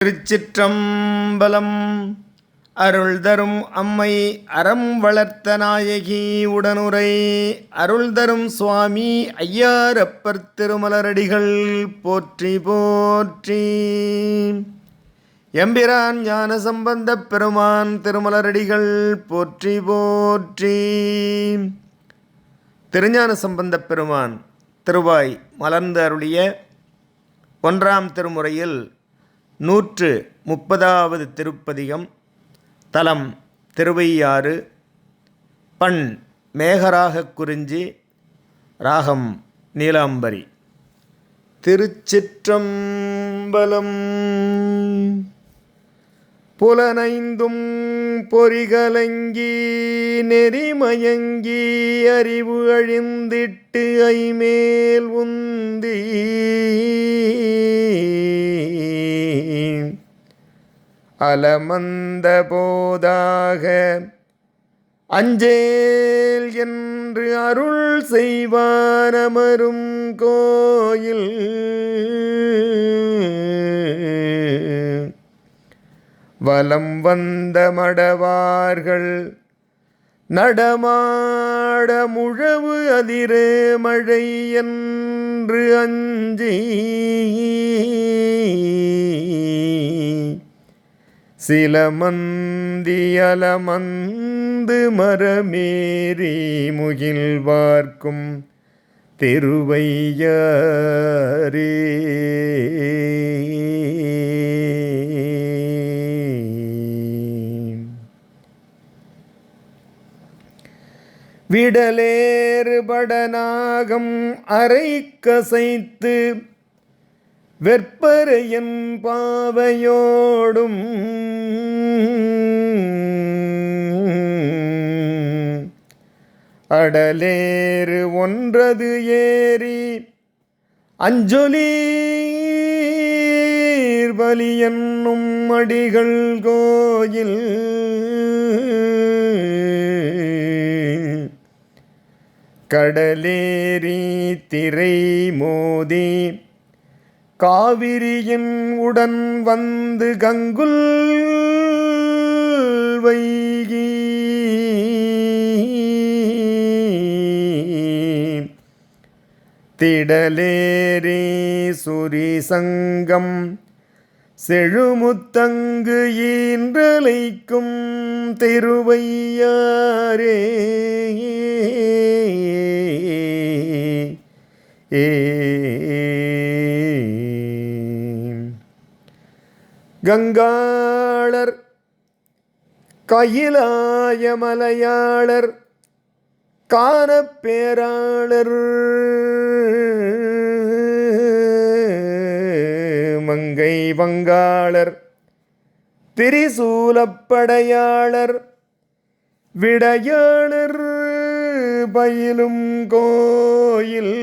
திருச்சிற்றம்பலம். அருள் தரும் அம்மை அறம் வளர்த்த நாயகி உடனுரை அருள் தரும் சுவாமி ஐயாரப்பர் திருமலரடிகள் போற்றி போற்றி. எம்பிரான் ஞான சம்பந்தப் பெருமான் திருமலரடிகள் போற்றி போற்றி. திருஞான சம்பந்தப் பெருமான் திருவாய் மலர்ந்து அருளிய 1ஆம் திருமுறையில் 130வது திருப்பதிகம். தலம் திருவையாறு. பண் மேகராகக் குறிஞ்சி. ராகம் நீலாம்பரி. திருச்சிற்றம்பலம். புலனைந்தும் பொறிகலங்கி நெறிமயங்கி அறிவு அழிந்திட்டு ஐமேல் உந்தி அலமந்த போதாக அஞ்சேல் என்று அருள் செய்வானமரும் கோயில் வலம் வந்த மடவார்கள் நடமாட முழவு அதிர மழை என்று அஞ்சி சிலமந்தியலமந்து மரமேறி முகில்வார்க்கும் திருவையாரே. விடலேறு படநாகம் அரை கசைத்து வெற்பரையன் பாவையோடும் அடலேறு ஒன்றது ஏறி அஞ்சொலீர் பலி என்னும் அடிகள் கோயில் கடலேரி திரை மோதி காவிரியின் உடன் வந்து கங்குல் வைகி திடலேரி சுரி சங்கம் செழுமுத்தங்கு ஈன்றலைக்கும் திருவையாரே. கங்காளர் கயிலாய மலையாளர் காணப்பேராளர் மங்கை வங்காளர் திரிசூலப்படையாளர் விடையாளர் பயிலும் கோயில்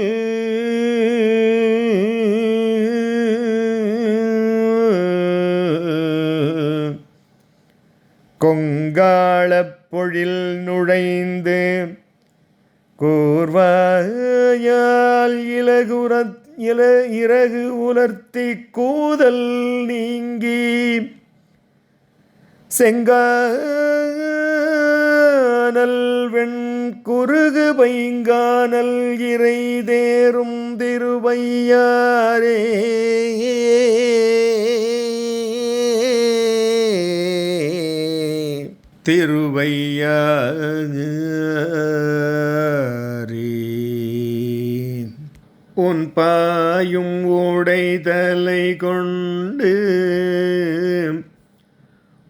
கொங்காளப் பொழில் நுழைந்து கூர்வாயால் இறகு உலர்த்தி கூதல் நீங்கி செங்கானல் வெண் குறுகு பைங்கானல் இறை தேரும் திருவையாரே. திருவையாரே உன் பாயும் உடைதலை கொண்டு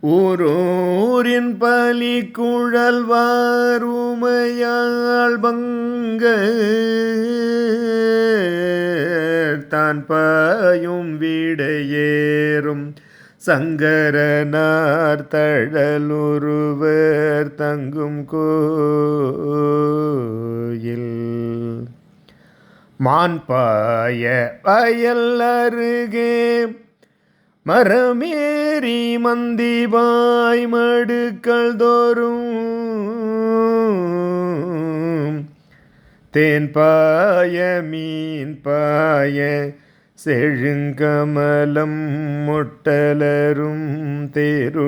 ஊரோரின் பலி குழல்வார் உமையாள் பங்க தான் பாயும் விடையேறும் சங்கரனார் தழலுருவர் தங்கும் கோயில் மான்பாய வயல் அருகே மரமேறி மந்திபாய் மடுக்கள் தோறும் தேன் பாய மீன் பாய செழுங்கமலம் முட்டலரும் தேருவையாரே.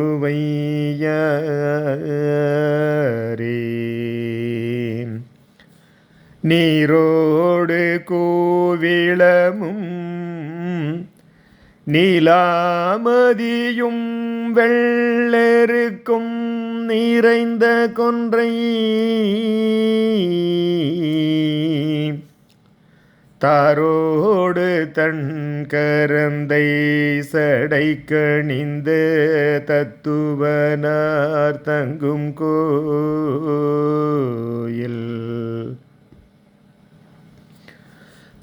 நீரோடு கோவிளமும் நீலாமதியும் வெள்ளெருக்கும் நிறைந்த கொன்றை தாரோடு தன் கரந்தை சடை கணிந்த தத்துவனார் தங்கும் கோயில்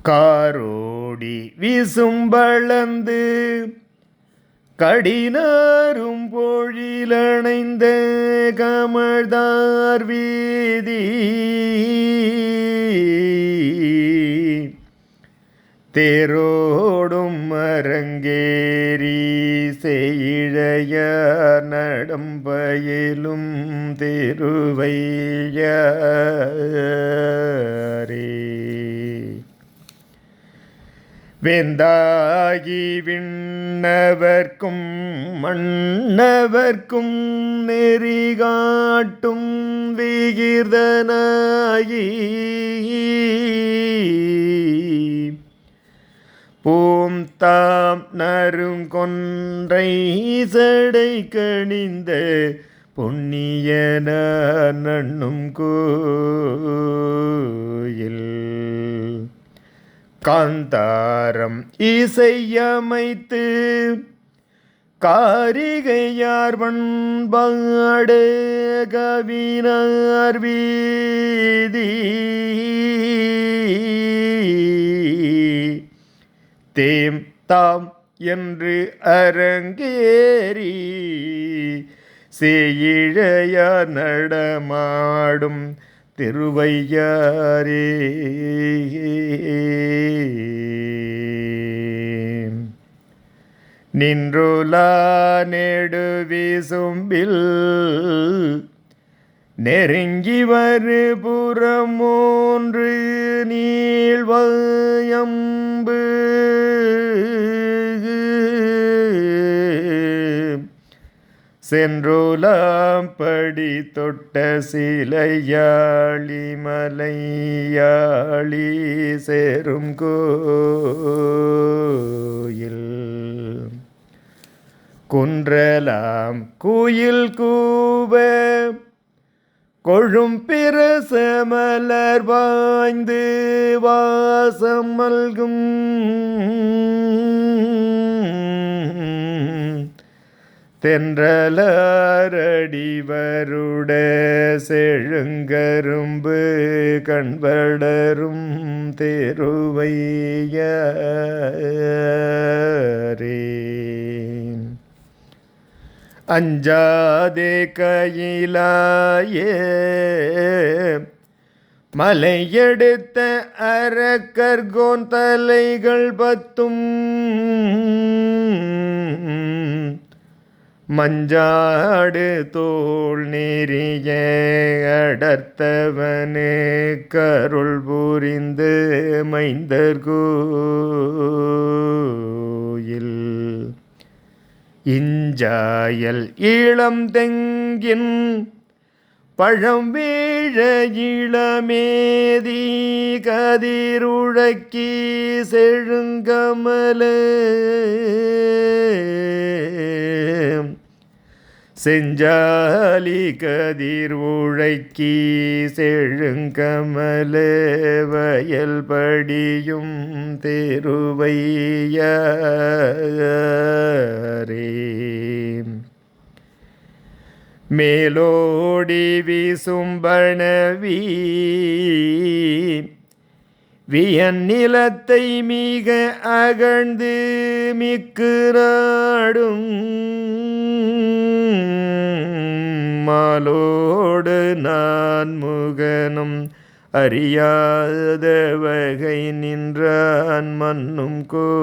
காரோடி விசும்பளந்து கடினாரும் பொழிலணைந்த கமழ்தார் வீதி தேரோடும் அரங்கேரி செய்ழையார் நடம்பயிலும் திருவையாரே. வெந்தாகி விண்ணவர்க்கும் மன்னவர்க்கும் நெறிகாட்டும் விகிர்தனாயி பூம் தாம் நறுங்கொன்றை சடை கணிந்த பொன்னியன நண்ணும் கோயில் காந்தாரம் இசையமைத்து காரிகையார் பண்பாடு கவினார் வீதி தேம் தாம் என்று அரங்கேறி செய்யிழையார் நடமாடும் திருவையாரே. நின்றுலா நெடுவிசும்பில் நெருங்கி வரு புறமூன்று நீள்வயம்பு சென்றுலாம் படி தொட்ட சிலையாளி மலையாளி சேரும் கோயில் குன்றலாம் குயில் கூவ கொழும் பிரசமலர் வாய்ந்து வாசம் மல்கும் தென்றலாரடிவருட செழுங்கரும்பு கண்படரும் தேருவையாரே. அஞ்சாதே கையிலாயே மலையெடுத்த அரக்கர்கோன் தலைகள் பத்தும் மஞ்சாடு தோள் நெறிய அடர்த்தவனே கருள் புரிந்து மைந்தர் கோயில் இஞ்சாயல் இளம் தெங்கின் பழம் வீழ இளமேதி கதிருழக்கி செழுங்கமல செஞ்சாலி கதிர் உழைக்கி செழுங்கமல வயல் படியும் தேருவையாரே. மேலோடி விசும்பணவி வியன் நிலத்தை மிக அகழ்ந்து மிக்கு நாடும் மாலோடு நான் முகனும் அறியாத வகை நின்றான் மன்னும் கோயில்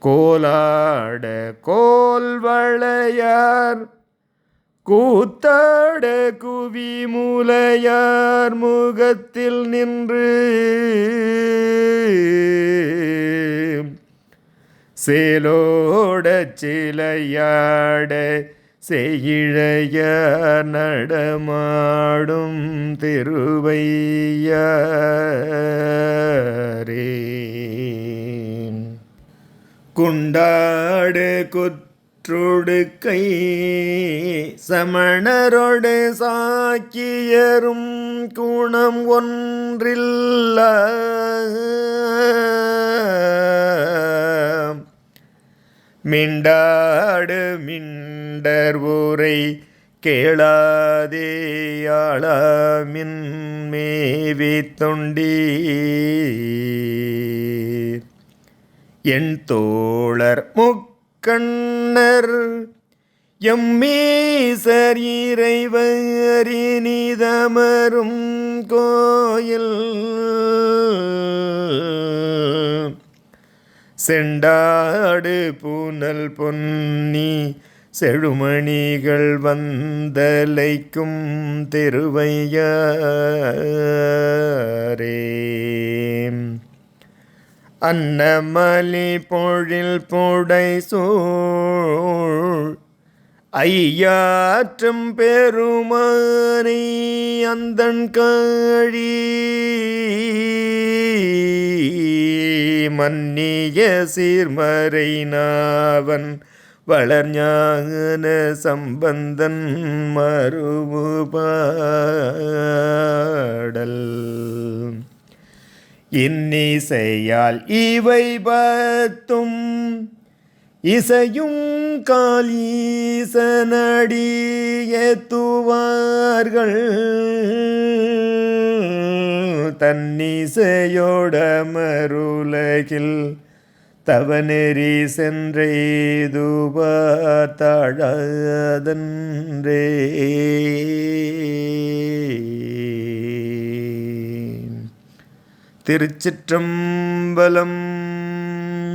கோலாட கோல்வளையார் கூத்தாட குவி மூலையார் முகத்தில் நின்று சேலோட சிலையாட செய்யிழையார் நடமாடும் திருவையாரே. குண்டாடு குற்றுடுக்கை சமணரோடு சாக்கியரும் குணம் ஒன்றில்ல மிண்டாடு மிண்டர் ஊரை கேளாதேயாளாமின் மேவி தொண்டீர் என் தோழர் முக்கண்ணர் எம்மீசர் இறைவரினிதமரும் கோயில் செண்டாடு பூனல் பொன்னி செழுமணிகள் வந்தலைக்கும் திருவையாரே. அன்னமலி பொழில் புடை சூழ் ஐயாற்றும் பெருமானை அந்தன் காழி மன்னிய சீர்மறை நாவன் வளர்ஞான சம்பந்தன் மருவு பாடல் இன்னிசையால் இவை பத்தும் இசையும் காலீசனடியேத்துவார்கள் தன்னிசையோடமருலகில் தவநெறி சென்றெய்துவார் தாழாதன்றே. திருச்சிற்றம்பலம்.